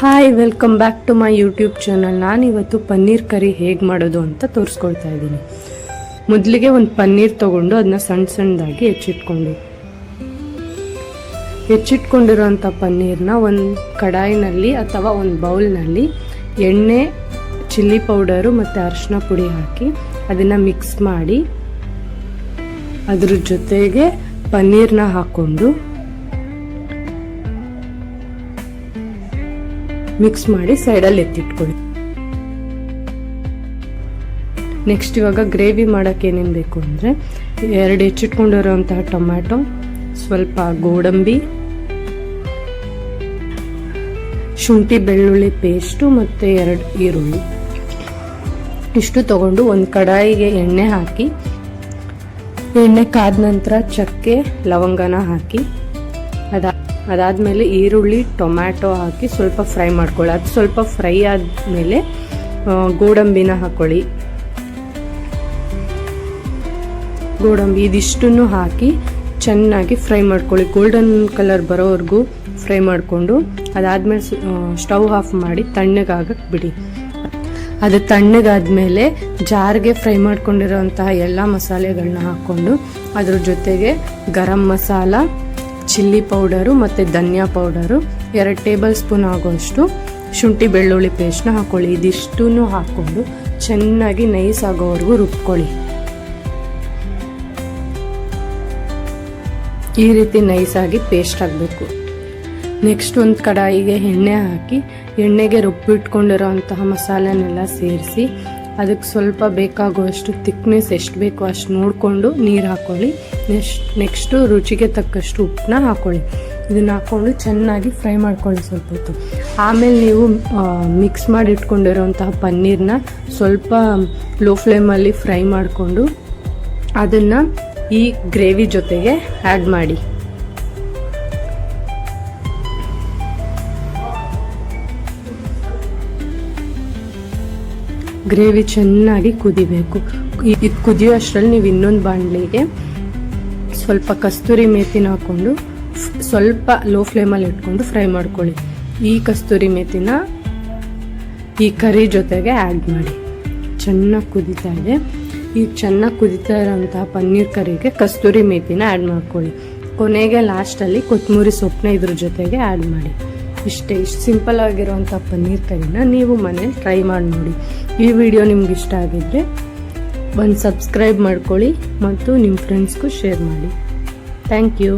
Hi, welcome back to my YouTube channel. ನಾನಿವತ್ತು ಪನ್ನೀರ್ ಕರಿ ಹೇಗೆ ಮಾಡೋದು ಅಂತ ತೋರಿಸ್ಕೊಳ್ತಾ ಇದ್ದೀನಿ. ಮೊದಲಿಗೆ ಒಂದು ಪನ್ನೀರ್ ತೊಗೊಂಡು ಅದನ್ನ ಸಣ್ಣ ಸಣ್ಣದಾಗಿ ಹೆಚ್ಚಿಟ್ಕೊಂಡಿರೋಂಥ ಪನ್ನೀರ್ನ ಒಂದು ಕಡಾಯಿನಲ್ಲಿ ಅಥವಾ ಒಂದು ಬೌಲ್ನಲ್ಲಿ ಎಣ್ಣೆ, ಚಿಲ್ಲಿ ಪೌಡರು ಮತ್ತು ಅರಿಶಿನ ಪುಡಿ ಹಾಕಿ ಅದನ್ನು ಮಿಕ್ಸ್ ಮಾಡಿ ಅದ್ರ ಜೊತೆಗೆ ಪನ್ನೀರ್ನ ಹಾಕ್ಕೊಂಡು ಮಿಕ್ಸ್ ಮಾಡಿ ಸೈಡಲ್ಲಿ ಎತ್ತಿಟ್ಕೊಳ್ಳಿ. ನೆಕ್ಸ್ಟ್ ಇವಾಗ ಗ್ರೇವಿ ಮಾಡೋಕ್ಕೆ ಏನೇನು ಬೇಕು ಅಂದರೆ 2 ಹೆಚ್ಚಿಟ್ಕೊಂಡಿರೋಂತಹ ಟೊಮ್ಯಾಟೊ, ಸ್ವಲ್ಪ ಗೋಡಂಬಿ, ಶುಂಠಿ ಬೆಳ್ಳುಳ್ಳಿ ಪೇಸ್ಟು ಮತ್ತು 2 ಈರುಳ್ಳಿ ಇಷ್ಟು ತಗೊಂಡು ಒಂದು ಕಡಾಯಿಗೆ ಎಣ್ಣೆ ಹಾಕಿ, ಎಣ್ಣೆ ಕಾದ ನಂತರ ಚಕ್ಕೆ ಲವಂಗನ ಹಾಕಿ ಅದಾದಮೇಲೆ ಈರುಳ್ಳಿ ಟೊಮ್ಯಾಟೊ ಹಾಕಿ ಸ್ವಲ್ಪ ಫ್ರೈ ಮಾಡ್ಕೊಳ್ಳಿ. ಅದು ಸ್ವಲ್ಪ ಫ್ರೈ ಆದಮೇಲೆ ಗೋಡಂಬಿನ ಹಾಕ್ಕೊಳ್ಳಿ. ಗೋಡಂಬಿ ಇದಿಷ್ಟನ್ನು ಹಾಕಿ ಚೆನ್ನಾಗಿ ಫ್ರೈ ಮಾಡ್ಕೊಳ್ಳಿ. ಗೋಲ್ಡನ್ ಕಲರ್ ಬರೋವರೆಗೂ ಫ್ರೈ ಮಾಡಿಕೊಂಡು ಅದಾದಮೇಲೆ ಸ್ಟವ್ ಆಫ್ ಮಾಡಿ ತಣ್ಣಗಾಗಕ್ಕೆ ಬಿಡಿ. ಅದು ತಣ್ಣಗಾದ್ಮೇಲೆ ಜಾರ್ಗೆ ಫ್ರೈ ಮಾಡ್ಕೊಂಡಿರೋಂತಹ ಎಲ್ಲ ಮಸಾಲೆಗಳನ್ನ ಹಾಕ್ಕೊಂಡು ಅದ್ರ ಜೊತೆಗೆ ಗರಂ ಮಸಾಲ, ಚಿಲ್ಲಿ ಪೌಡರು ಮತ್ತು ಧನಿಯಾ ಪೌಡರು 2 ಟೇಬಲ್ ಸ್ಪೂನ್ ಆಗುವಷ್ಟು ಶುಂಠಿ ಬೆಳ್ಳುಳ್ಳಿ ಪೇಸ್ಟ್ನ ಹಾಕ್ಕೊಳ್ಳಿ. ಇದಿಷ್ಟನ್ನು ಹಾಕ್ಕೊಂಡು ಚೆನ್ನಾಗಿ ನೈಸ್ ಆಗೋವರೆಗೂ ರುಬ್ಕೊಳ್ಳಿ. ಈ ರೀತಿ ನೈಸಾಗಿ ಪೇಸ್ಟ್ ಆಗಬೇಕು. ನೆಕ್ಸ್ಟ್ ಒಂದು ಕಡಾಯಿಗೆ ಎಣ್ಣೆ ಹಾಕಿ ಎಣ್ಣೆಗೆ ರುಬ್ಬಿಟ್ಕೊಂಡಿರೋ ಅಂತಹ ಮಸಾಲೆನೆಲ್ಲ ಸೇರಿಸಿ ಅದಕ್ಕೆ ಸ್ವಲ್ಪ ಬೇಕಾಗುವಷ್ಟು ಥಿಕ್ನೆಸ್ ಎಷ್ಟು ಬೇಕೋ ಅಷ್ಟು ನೋಡಿಕೊಂಡು ನೀರು ಹಾಕ್ಕೊಳ್ಳಿ. ನೆಕ್ಸ್ಟು ರುಚಿಗೆ ತಕ್ಕಷ್ಟು ಉಪ್ಪನ್ನ ಹಾಕ್ಕೊಳ್ಳಿ. ಇದನ್ನು ಹಾಕ್ಕೊಂಡು ಚೆನ್ನಾಗಿ ಫ್ರೈ ಮಾಡ್ಕೊಳ್ಳಿ ಸ್ವಲ್ಪ ಹೊತ್ತು. ಆಮೇಲೆ ನೀವು ಮಿಕ್ಸ್ ಮಾಡಿ ಇಟ್ಕೊಂಡಿರೋಂತಹ ಪನ್ನೀರನ್ನ ಸ್ವಲ್ಪ ಲೋ ಫ್ಲೇಮಲ್ಲಿ ಫ್ರೈ ಮಾಡಿಕೊಂಡು ಅದನ್ನು ಈ ಗ್ರೇವಿ ಜೊತೆಗೆ ಆ್ಯಡ್ ಮಾಡಿ. ಗ್ರೇವಿ ಚೆನ್ನಾಗಿ ಕುದಿಬೇಕು. ಇದು ಕುದಿಯೋ ಅಷ್ಟರಲ್ಲಿ ನೀವು ಇನ್ನೊಂದು ಬಾಣಲಿಗೆ ಸ್ವಲ್ಪ ಕಸ್ತೂರಿ ಮೇಥಿನ ಹಾಕ್ಕೊಂಡು ಸ್ವಲ್ಪ ಲೋ ಫ್ಲೇಮಲ್ಲಿ ಇಟ್ಕೊಂಡು ಫ್ರೈ ಮಾಡ್ಕೊಳ್ಳಿ. ಈ ಕಸ್ತೂರಿ ಮೇಥಿನ ಈ ಕರಿ ಜೊತೆಗೆ ಆ್ಯಡ್ ಮಾಡಿ. ಚೆನ್ನಾಗಿ ಕುದೀತಾ ಇದೆ. ಈಗ ಚೆನ್ನಾಗಿ ಕುದೀತಾ ಇರೋಂತಹ ಪನ್ನೀರ್ ಕರಿಗೆ ಕಸ್ತೂರಿ ಮೇಥಿನ ಆ್ಯಡ್ ಮಾಡ್ಕೊಳ್ಳಿ. ಕೊನೆಗೆ ಲಾಸ್ಟಲ್ಲಿ ಕೊತ್ತಂಬರಿ ಸೊಪ್ಪನ್ನ ಇದ್ರ ಜೊತೆಗೆ ಆ್ಯಡ್ ಮಾಡಿ. ಇಷ್ಟು ಸಿಂಪಲ್ ಆಗಿರೋಂಥ ಪನ್ನೀರ್ ಕರಿನ ನೀವು ಮನೇಲಿ ಟ್ರೈ ಮಾಡಿ ನೋಡಿ. ಈ ವಿಡಿಯೋ ನಿಮ್ಗೆ ಇಷ್ಟ ಆಗಿದ್ರೆ ಒಂದು ಸಬ್ಸ್ಕ್ರೈಬ್ ಮಾಡ್ಕೊಳ್ಳಿ ಮತ್ತು ನಿಮ್ಮ ಫ್ರೆಂಡ್ಸ್ಗೂ ಶೇರ್ ಮಾಡಿ. Thank you.